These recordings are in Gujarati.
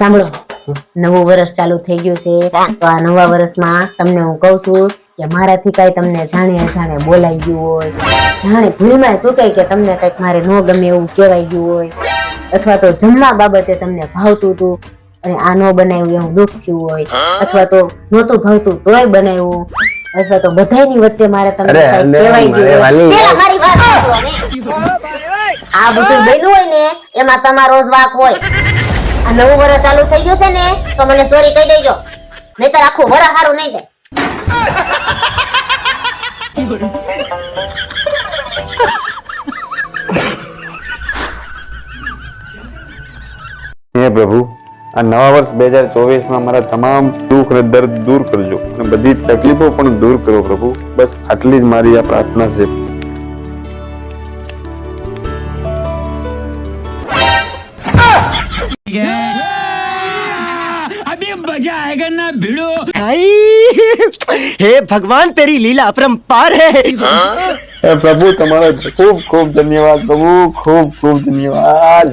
સાંભળો, નવું વર્ષ ચાલુ થઈ ગયું છે તો આ નવા વર્ષમાં તમને હું કહું છું કે મારાથી કઈ તમને જાણે અજાણે બોલાઈ ગયું હોય, જાણે ભૂલમાં ચૂકાય કે તમને કઈક મારે ન ગમે એવું કહેવાય ગયું હોય, અથવા તો જમવા બાબતે તમને ભાવતું હતું અને આ ન બનાવ્યું એવું દુઃખ થયું હોય, અથવા તો નહોતું ભાવતું તોય બનાવ્યું, અથવા તો બધાની વચ્ચે મારે તમને કઈક કહેવાય ગયું હોય. પેલા મારી વાત સાંભળો ને. આ બધું બન્યું હોય ને એમાં તમારો જ વાંક હોય. આ નવું વર્ષ ચાલુ થઈ ગયું છે ને તો મને સોરી કહી દેજો, નહીતર આખું વર્ષ સારું નહીં જાય. હે પ્રભુ, આ નવા વર્ષ 2024 મારા તમામ દુઃખ અને દર્દ દૂર કરજો અને બધી તકલીફો પણ દૂર કરો પ્રભુ. બસ આટલી જ મારી આ પ્રાર્થના છે. अभी मजा आएगा ना भिड़ो. हे भगवान, तेरी लीला अपरंपार है. હે પ્રભુ, તમારો ખૂબ ખૂબ ધન્યવાદ પ્રભુ, ખૂબ ખૂબ ધન્યવાદ.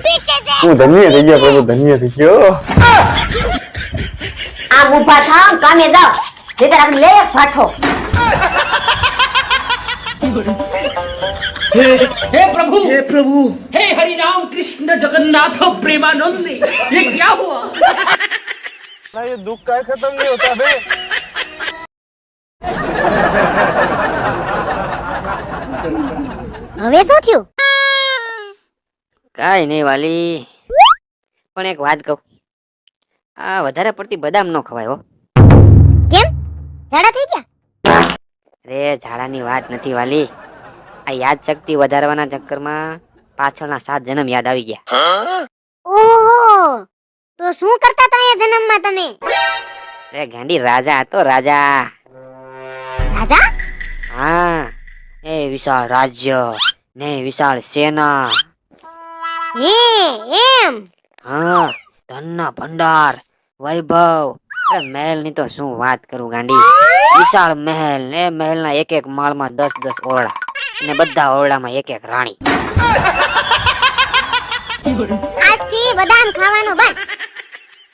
હું ધન્ય થઈ ગયો પ્રભુ, ધન્ય થઈ ગયો. આ ઊભા થાવ, કામે જાવ, નહીતર આપણે લે એક ફાટો. हे प्रभु, हे हरि राम कृष्ण जगन्नाथ प्रेमानंद, ये क्या हुआ? ये दुख का खत्म नहीं होता बे. હવે શું થયું? કાઈ નહીં વાલી, પણ એક વાત કહું, આ વધારે પડતી બદામ નો ખવાય હો. કેમ? ઝાડા થઈ ગયા? રે ઝાડાની વાત નથી વાલી, આ યાદ શક્તિ વધારવાના ચક્કરમાં પાછળના 7 જન્મ યાદ આવી ગયા. ઓહો, તો શું કરતા હતા એ જન્મમાં તમે? રે ગાંડી, રાજા હતો રાજા. રાજા? હા, એ વિશાળ રાજ્ય ને વિશાળ સેના. એમ? હા, ધનના ભંડાર, વૈભવ. અરે મહેલ ની તો શું વાત કરું ગાંડી, વિશાળ મહેલ ને મહેલના એક એક માળમાં 10-10 ઓરડા અને બધા ઓરડામાં એક એક રાણી. આજથી બદામ ખાવાનું બંધ.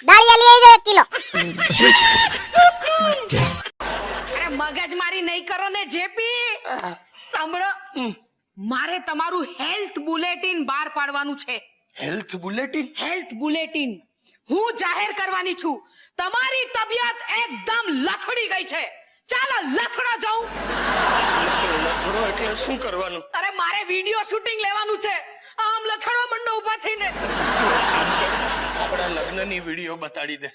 દાળિયા લઈ આવજો 1 કિલો. અરે મગજમારી નહીં કરો ને જેપી. સાંભળો, મારે તમારું હેલ્થ બુલેટિન બહાર પાડવાનું છે. Health bulletin? હેલ્થ બુલેટિન હું જાહેર કરવાની છું. તમારી તબિયત એકદમ લથડી ગઈ છે. ચાલો લથડા જાઉં. લથડો એટલે શું કરવાનું? અરે મારે વિડિયો શૂટિંગ લેવાનું છે. આમ લથડો મંડો ઊભા થઈને. આપણા લગ્નની વિડિયો બતાડી દે.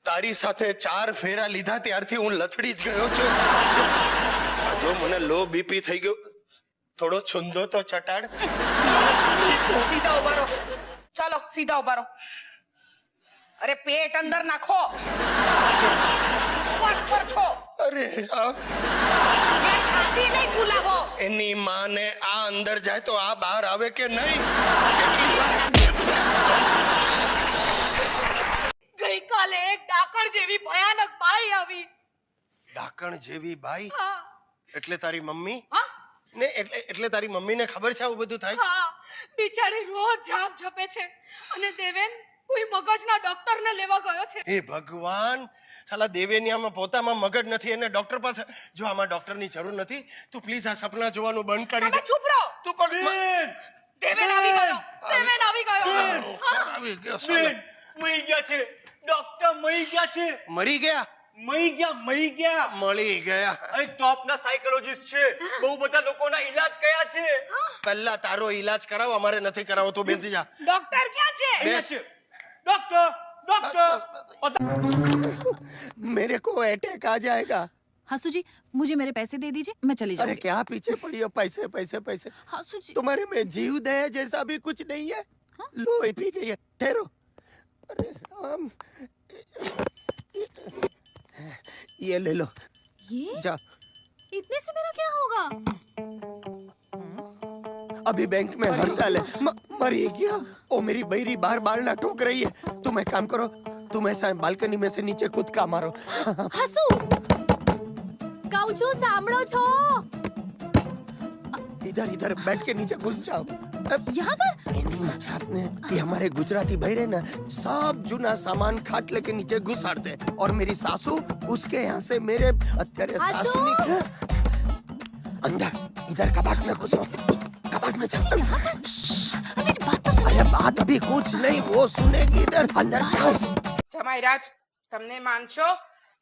તારી સાથે 4 ફેરા લીધા ત્યારથી હું લથડી જ ગયો છું. જો મને લો બીપી થઈ ગયો, થોડો છુંદો તો ચટાડ. સીધા ઉભા રહો. ચાલો સીધા ઉભા રહો. અરે પેટ અંદર નાખો. પગ પર છો. અરે આ એ છાતી નહીં ફૂલાવો. એની માને આ અંદર જાય તો આ બહાર આવે કે નહીં? કેટલી વાર ગઈકાલે એક ડાકણ જેવી ભયાનક બાઈ આવી. ડાકણ જેવી બાઈ? હા એટલે તારી મમ્મી? હા ને એટલે તારી મમ્મીને ખબર છે આવું બધું થાય? હા, બિચારી રોજ જાપ જપે છે અને દેવેન કોઈ મગજના ડોક્ટરને લેવા ગયો છે. હે ભગવાન, સાલા દેવેનિયામાં પોતામાં મગજ નથી એને ડોક્ટર પાસે. જો આમાં ડોક્ટરની જરૂર નથી, તું પ્લીઝ આ સપના જોવાનું બંધ કરી દે. ચૂપ રહો. તું પણ દેવેન આવી ગયો. દેવેન આવી ગયો. આવી ગયો સાલા. મરી ગયા છે ડોક્ટર, મરી ગયા છે. મરી ગયા? મરી ગયા. મળી ગયા. અહીં ટોપના સાયકોલોજીસ્ટ છે, બહુ બધા લોકોના ઈલાજ કયા છે. પહેલા તારો ઈલાજ કરાવ, અમારે નથી કરાવો. તો બેસી જા. ડોક્ટર ક્યાં છે? બેસ. ડોક્ટર मेरे को अटैक आ जाएगा. हासू जी, मुझे मेरे पैसे दे दीजिए, मैं चली अरे जाऊंगी. क्या पीछे पड़ी हो? पैसे पैसे पैसे. हासू जी, तुम्हारे में जीव दया जैसा भी कुछ नहीं है. लो ये पी गई है. ठहरो. अरे राम, ये ले लो. ये जा. इतने से मेरा क्या होगा? अभी बैंक में हड़ताल है. मरी गया. ओ मेरी बहरी बार बार ना ठोक रही है. तुम एक काम करो, तुम ऐसा बालकनी में से नीचे कूदका मारो. हासू, कहूं છું સાંભળો છો? इधर इधर बैठ के नीचे घुस जाओ. यहाँ पर एनी जात ने ये हमारे गुजराती भाई रहे ना सब जुना सामान खाटले के नीचे घुसाड़ते और मेरी सासू उसके यहाँ से मेरे तेरे सासू ने अंदर इधर कबाट में घुसो कबाट में जाओ मेरी बात तो सुनो। अरे बात अभी कुछ नहीं वो सुनेगी इधर अंदर जाओ જમાઈરાજ તમને માનશો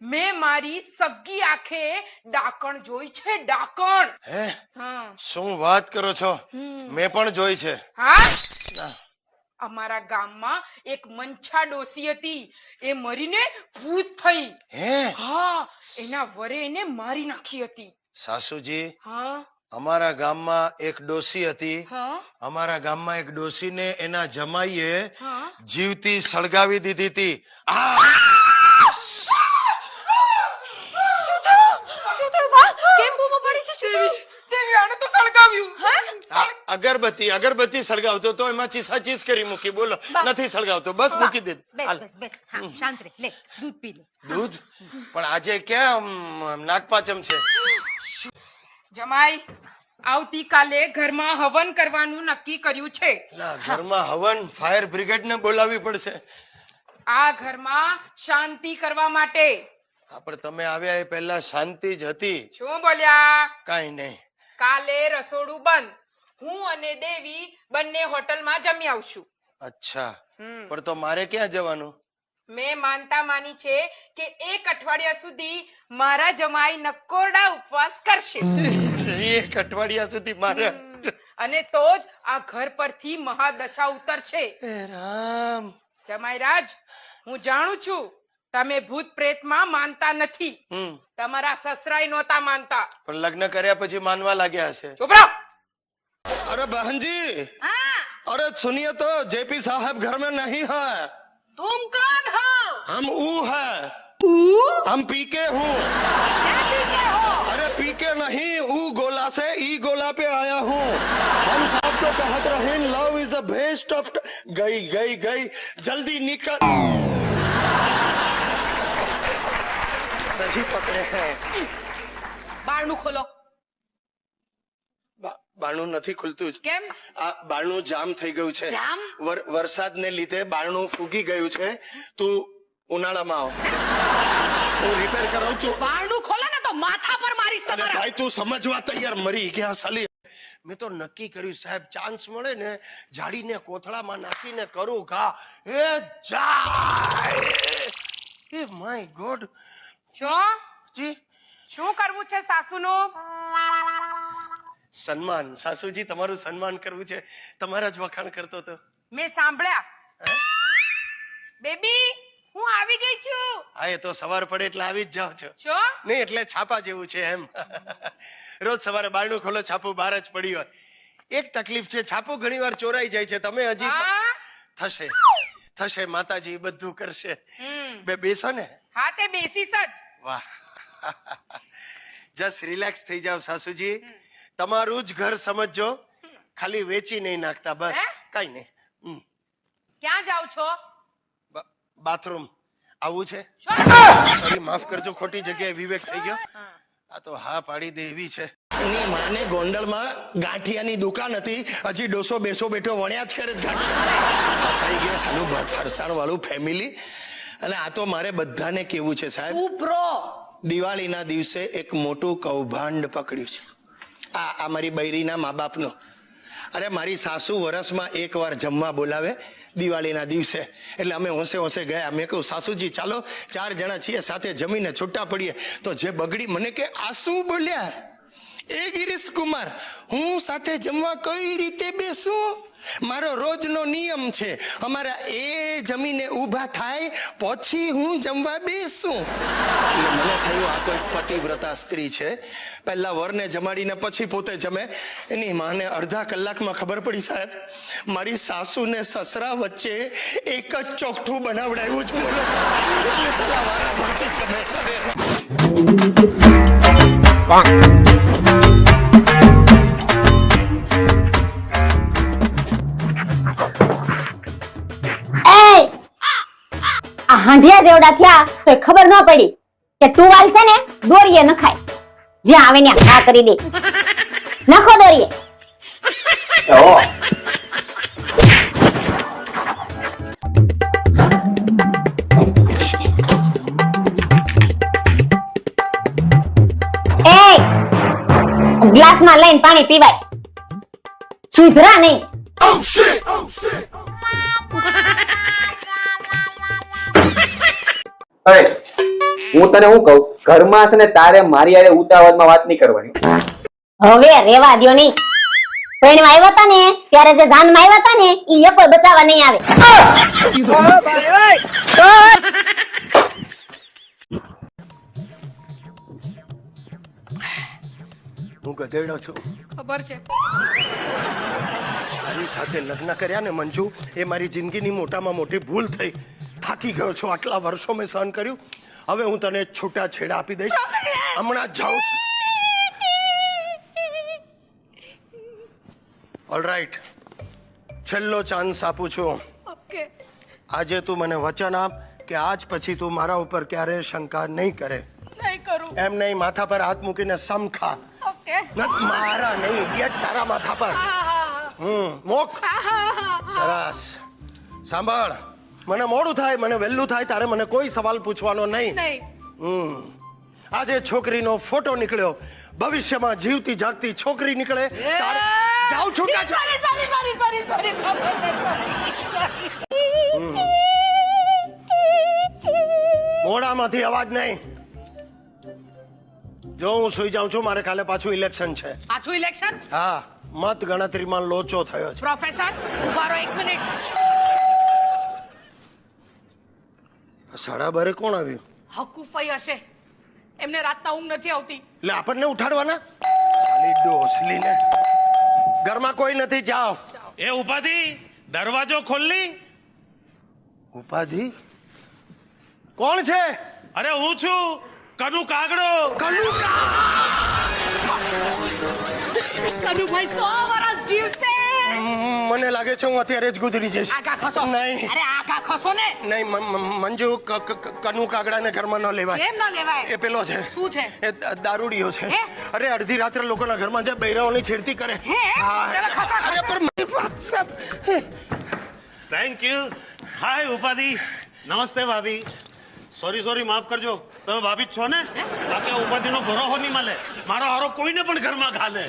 મેં મારી સગી આંખે ડાકણ જોઈ છે ડાકણ હે હા શું વાત કરો છો મેં પણ જોઈ છે હા અમારા ગામમાં એક મંછા ડોસી હતી એ મરીને ભૂત થઈ હે હા એના વરે એને મારી નાખી હતી સાસુજી હા અમારા ગામમાં એક ડોસી હતી હા અમારા ગામમાં એક ડોસીને એના જમાઈએ હા જીવતી સળગાવી દીધી હતી આ શું થયું બા કેમ બૂમો પડી છે દેવી દેવી આને તો સળગાવ્યું હે અગરબત્તી સળગાવતો તો એમાં ચીસ કરી મૂકી બોલો નથી સળગાવતો બસ મૂકી દે હાલ. શાંત રહે લે દૂધ પી લે દૂધ પણ આજે ક્યાં નાગપાચમ છે જમાઈ આવતીકાલે ઘરમાં હવન કરવાનું નક્કી કર્યું છે લા, ઘરમાં હવન ફાયર બ્રિગેડ ને બોલાવવી પડશે આ ઘરમાં શાંતિ કરવા માટે હા, પણ તમે આવ્યા એ પહેલા શાંતિ જ હતી શું બોલ્યા કાઈ નહીં કાલે રસોડું બંધ હું અને દેવી બંને હોટલમાં જમી આવશું અચ્છા પણ તો મારે ક્યાં જવાનું મેં માનતા માની છે કે 1 અઠવાડિયા સુધી મારા જમાઈ નકોરડા ઉપવાસ કરશે એક અઠવાડિયા સુધી મારે અને તો જ આ ઘર પરથી મહાદશા ઉતરશે હે રામ જમાઈ રાજ હું જાણું છું તમે ભૂત પ્રેતમાં માનતા નથી તમારા સસરાય નહોતા માનતા પણ લગ્ન કર્યા પછી માનવા લાગ્યા હશે ચૂપ રહો અરે બહનજી અરે સુનિए तो जेपी साहब घर में नहीं है तुम कौन हो हम ऊ है हम पीके हूँ क्या पीते हो अरे पीके नहीं ऊ गोला से ई गोला पे आया हूँ हम साहब को कहत रहे love is a best of गई जल्दी निकल सही पकड़े हैं બારણું ખોલો બારણું નથી ખુલતું જ કેમ આ બારણું જામ થઈ ગયું છે જામ? વરસાદને લીધે બારણું ફૂગી ગયું છે તું ઉનાળામાં આવ હું રિપેર કરાવું તું બારણું ખોલો ને તો માથા પર મારીશ અરે તમારા ભાઈ તું સમજવા તૈયાર મરી ગયા સાલી મેં તો નક્કી કર્યું સાહેબ ચાન્સ મળે ને જાડીને કોથળામાં નાખીને કરું ઘા એ જાય એ માય ગોડ શું જી શું કરવું છે સાસુનું સન્માન સાસુજી તમારું સન્માન કરવું છે તમારા જ વખાણ કરતો હતો મેં સાંભળ્યા બેબી હું આવી ગઈ છું હા એ તો સવાર પડે એટલે આવી જ જાવ છો શું નહીં એટલે છાપા જેવું છે એમ રોજ સવારે બારણું ખોલો છાપું બહાર જ પડી હોય એક તકલીફ છે છાપું ઘણીવાર ચોરાઈ જાય છે તમે હજી હા થશે માતાજી બધું કરશે બેસો ને હા તે બેસીશ જ વાહ જસ્ટ રિલેક્સ થઈ જાવ સાસુજી તમારું જ ઘર સમજજો ખાલી વેચી નહીં નાખતા બસ કઈ નહીં ક્યાં જાવ છો બાથરૂમ આવું છે સોરી માફ કરજો ખોટી જગ્યાએ વિવેક થઈ ગયો આ તો હા પાડી દે એવી છે એની માને ગોંડલમાં ગાંઠિયાની દુકાન હતી હજી ડોસો બેસો બેઠો વણ્યા જ કરે ફસાઈ ગયો સાલું ફરસાણ વાળું ફેમિલી અને આ તો મારે બધાને કેવું છે સાહેબ ઉપરો દિવાળીના દિવસે એક મોટું કૌભાંડ પકડ્યું છે આ મારી બૈરીના મા બાપનું અરે મારી સાસુ વરસમાં એકવાર જમવા બોલાવે દિવાળીના દિવસે એટલે અમે હોંશે ગયા મેં કહ્યું સાસુજી ચાલો 4 જણા છીએ સાથે જમીને છૂટા પડીએ તો જે બગડી મને કે આ શું બોલ્યા એ ગિરીશ કુમાર હું સાથે જમવા કઈ રીતે બેસું મારો રોજનો નિયમ છે અમારા એ જમીને ઊભા થાય પછી હું જમવા બેસું એટલે મને થયું આ કોઈ પતિવ્રતા સ્ત્રી છે પહેલા વરને જમાડીને પછી પોતે જમે એની માને અડધા કલાકમાં ખબર પડી સાહેબ મારી સાસુ ને સસરા વચ્ચે એક જ ચોકઠું બનાવડાવ્યું જ બોલો એટલે સલા વારા ફરતી જમે હાંડિયા જેવડા થયા તો ખબર ન પડી કે ટુવાલ છે ને દોરીએ નખાય જ્યાં આવે ત્યાં ઘા કરી દે નખો દોરીએ ગ્લાસમાં લઈને પાણી પીવાય, સુધરા નહીં. અરે હું તને શું કહું, ઘરમાં છે ને તારે મારી હારે ઊંચા અવાજમાં વાત નહીં કરવાની. હવે રેવા દ્યો નહીં. પૈણવા આવ્યા હતા ને ત્યારે જે જાનમાં આવ્યા હતા ને ઈ એકોય બચાવવા નહીં આવે. હું ગધેડો છું. ખબર છે. મારી સાથે લગ્ન કર્યા ને મંજુ, એ મારી જિંદગીની મોટામાં મોટી ભૂલ થઈ. થાકી ગયો છું, આટલા વર્ષો મેં સહન કર્યું. હવે હું તને છૂટા છેડા આપી દઈશ. હમણાં જ જાઉં છું. ઓલરાઈટ, છેલ્લો ચાન્સ આપું છું. ઓકે. આજે તું મને વચન આપ કે આજ પછી તું મારા ઉપર ક્યારે શંકા નહીં કરે. નહીં કરું. એમ નહીં, માથા પર હાથ મૂકીને સમ ખા. ઓકે. મારા નહીં, ઇડિયટ, તારા માથા પર. મોક. સરસ. સાંભળ, મને મોડું થાય, મને વહેલું થાય, તારે મને કોઈ સવાલ પૂછવાનો નહીં. નહીં. આજે છોકરીનો ફોટો નીકળ્યો, ભવિષ્યમાં જીવતી જાગતી છોકરી નીકળે. જાઉં છું કે સોરી. મોડામાંથી અવાજ નહીં. જો હું સુઈ જાઉં છું, મારે કાલે પાછું ઇલેક્શન છે. પાછું ઇલેક્શન? હા, મત ગણતરીમાં લોચો થયો છે. પ્રોફેસર ઉભા રહો 1 મિનિટ. 12:30 કોણ આવ્યું? હકુફાઈ હશે, એમને રાતના ઊંઘ નથી આવતી. એટલે આપણને ઉઠાડવાના? સાલી ડોસલીને. ઘરમાં કોઈ નથી, જાઓ. એ ઉપાધિ, દરવાજો ખોલી. ઉપાધિ? કોણ છે? અરે હું છું, કનુ કાગડો. કનુભાઈ 100 વર્ષ જીવશે. મને લાગે છે હું અત્યારે જ ગુજરી જઈશ. આગા ખસો. નહીં. અરે આગા ખસો ને. નહીં મંજુ, કનુ કાગડાને ઘરમાં ન લેવાય. કેમ ન લેવાય? એ પેલો છે. શું છે? એ દારૂડિયો છે. હે? અરે અડધી રાત્રે લોકોના ઘરમાં જે બૈરાઓની છેડતી કરે. હે? ચલો ખસો. અરે પણ મારી વાત સાંભ. Thank you. હાય ઉપાધિ. નમસ્તે ભાભી. સોરી માફ કરજો, તમે ભાભી જ છો ને? બાકી ઉપાધિનો ભરોસો નહીં મળે. મારો હારો કોઈને પણ ઘરમાં ઘાલે.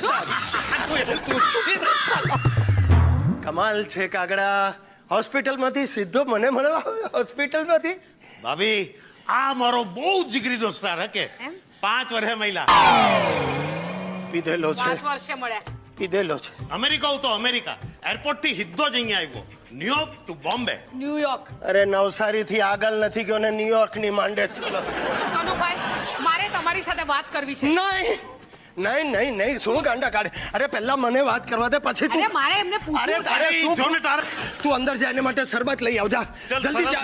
કમાલ છે કાગડા. હોસ્પિટલમાંથી સીધો મને મળવા. હોસ્પિટલમાંથી? ભાભી, આ મારો બહુ જીગરી દોસ્તાર હકે. 5 વર્ષે મહિલા પીધેલો છે. 5 વર્ષે મળ્યા. પીધેલો છે. અમેરિકા હું તો અમેરિકા, એરપોર્ટ થી સીધો જ અહીંયા આવ્યો. New York to Bombay. ન્યુયોર્ક. અરે નવસારી થી આગળ નથી ગયો ને ન્યુયોર્ક ની માંડે. કનુભાઈ, મારે તમારી સાથે વાત કરવી છે. નહીં, શું ગાંડા કાઢે? અરે પહેલા મને વાત કરવા દે, પછી તું. અરે મારે એમને પૂછવું અરે છે. તારે શું? તું અંદર જાય એના માટે શરબત લઈ આવજા. જલ્દી જા.